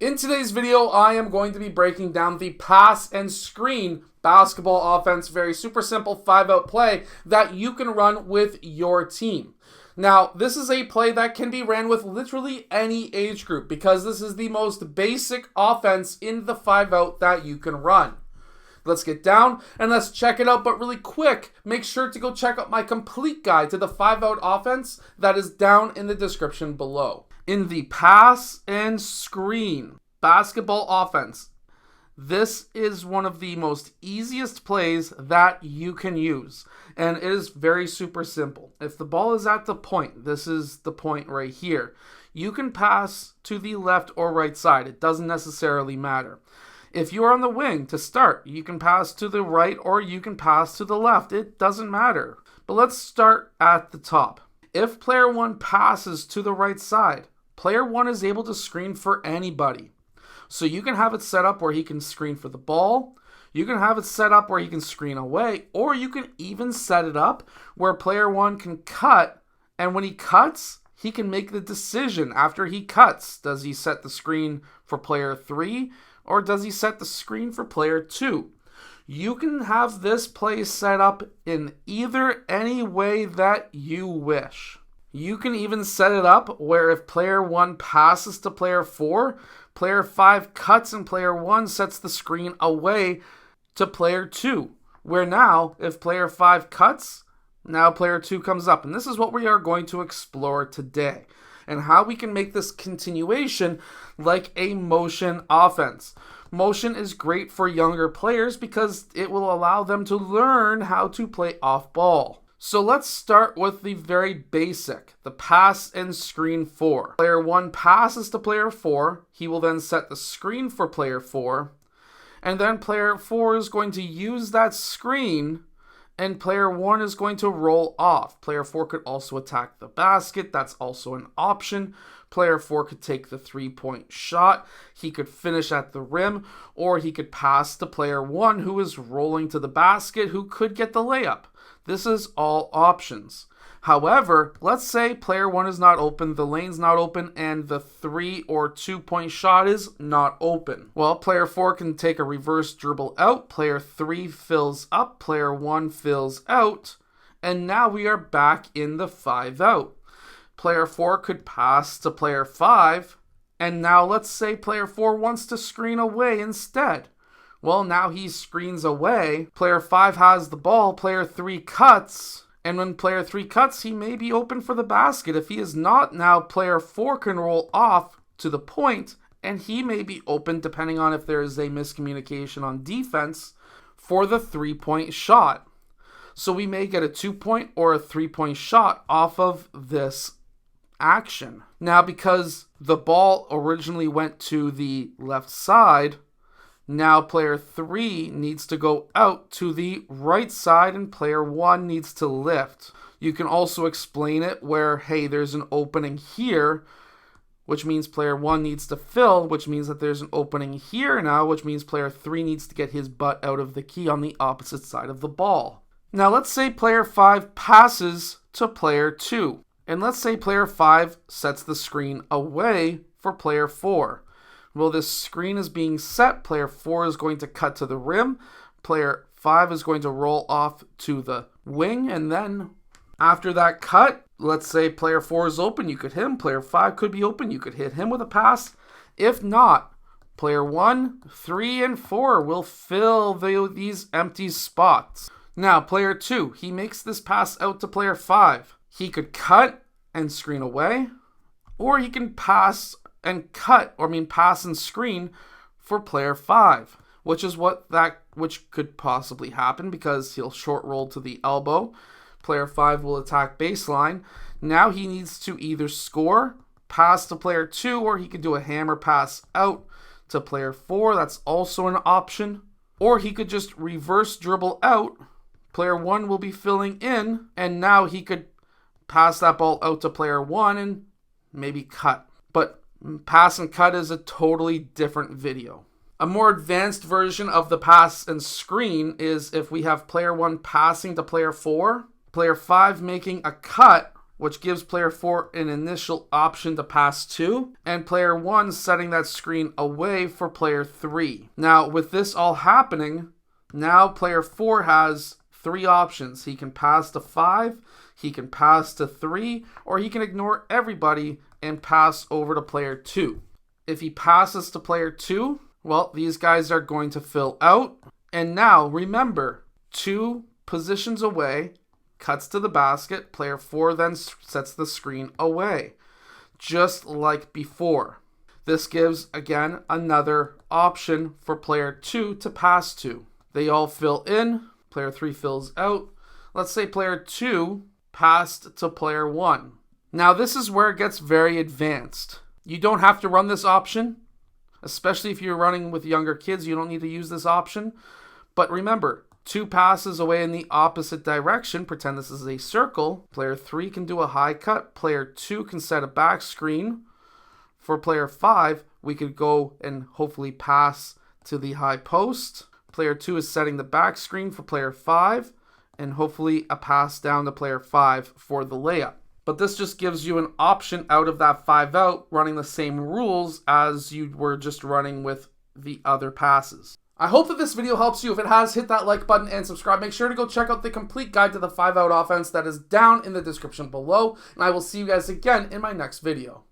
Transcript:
In today's video, I am going to be breaking down the pass and screen basketball offense, very super simple 5-out play that you can run with your team. Now, this is a play that can be ran with literally any age group because this is the most basic offense in the 5-out that you can run. Let's get down and let's check it out, but really quick, make sure to go check out my complete guide to the 5-out offense that is down in the description below. In the pass and screen basketball offense, this is one of the most easiest plays that you can use, and it is very super simple. If the ball is at the point, this is the point right here, you can pass to the left or right side. It doesn't necessarily matter. If you are on the wing to start, you can pass to the right or you can pass to the left. It doesn't matter. But let's start at the top. If player 1 passes to the right side, player 1 is able to screen for anybody. So you can have it set up where he can screen for the ball, you can have it set up where he can screen away, or you can even set it up where player 1 can cut, and when he cuts, he can make the decision after he cuts. Does he set the screen for player 3, or does he set the screen for player 2? You can have this play set up in any way that you wish. You can even set it up where if player 1 passes to player 4, player 5 cuts and player 1 sets the screen away to player 2. Where now, if player 5 cuts, now player 2 comes up. And this is what we are going to explore today, and how we can make this continuation like a motion offense. Motion is great for younger players because it will allow them to learn how to play off ball. So let's start with the very basic, the pass and screen 4. Player 1 passes to player 4. He will then set the screen for player 4. And then player 4 is going to use that screen, and player 1 is going to roll off. Player 4 could also attack the basket. That's also an option. Player 4 could take the 3-point shot. He could finish at the rim, or he could pass to player 1 who is rolling to the basket, who could get the layup. This is all options. However, let's say player 1 is not open, the lane's not open, and the 3 or 2-point shot is not open. Well, player 4 can take a reverse dribble out, player 3 fills up, player 1 fills out, and now we are back in the 5-out. Player 4 could pass to player 5, and now let's say player 4 wants to screen away instead. Well, now he screens away. Player 5 has the ball. Player 3 cuts. And when player 3 cuts, he may be open for the basket. If he is not, now player 4 can roll off to the point, and he may be open depending on if there is a miscommunication on defense for the 3-point shot. So we may get a 2-point or a 3-point shot off of this action. Now, because the ball originally went to the left side, now player 3 needs to go out to the right side and player 1 needs to lift. You can also explain it where, hey, there's an opening here, which means player 1 needs to fill, which means that there's an opening here now, which means player 3 needs to get his butt out of the key on the opposite side of the ball. Now let's say player 5 passes to player 2, and let's say player 5 sets the screen away for player 4. Well, this screen is being set. Player 4 is going to cut to the rim. Player 5 is going to roll off to the wing. And then after that cut, let's say player 4 is open. You could hit him. Player 5 could be open. You could hit him with a pass. If not, player 1, 3, and 4 will fill these empty spots. Now, player 2, he makes this pass out to player 5. He could cut and screen away, or he can pass and pass and screen for player 5, which could possibly happen because he'll short roll to the elbow. Player 5 will attack baseline. Now he needs to either score, pass to player 2, or he could do a hammer pass out to player 4. That's also an option. Or he could just reverse dribble out. Player 1 will be filling in, and now he could pass that ball out to player 1 and maybe cut. But pass and cut is a totally different video. A more advanced version of the pass and screen is if we have player 1 passing to player 4, player 5 making a cut, which gives player 4 an initial option to pass to, and player 1 setting that screen away for player 3. Now, with this all happening, now player 4 has 3 options. He can pass to 5, he can pass to 3, or he can ignore everybody and pass over to player 2. If he passes to player 2, well, these guys are going to fill out. And now, remember, 2 positions away, cuts to the basket, player 4 then sets the screen away, just like before. This gives, again, another option for player 2 to pass to. They all fill in, player 3 fills out. Let's say player 2 passed to player 1. Now this is where it gets very advanced. You don't have to run this option, especially if you're running with younger kids. You don't need to use this option. But remember, 2 passes away in the opposite direction. Pretend this is a circle. Player 3 can do a high cut. Player 2 can set a back screen. For player 5, we could go and hopefully pass to the high post. Player 2 is setting the back screen for player 5, and hopefully a pass down to player 5 for the layup. But this just gives you an option out of that 5 out, running the same rules as you were just running with the other passes. I hope that this video helps you. If it has, hit that like button and subscribe. Make sure to go check out the complete guide to the 5 out offense that is down in the description below. And I will see you guys again in my next video.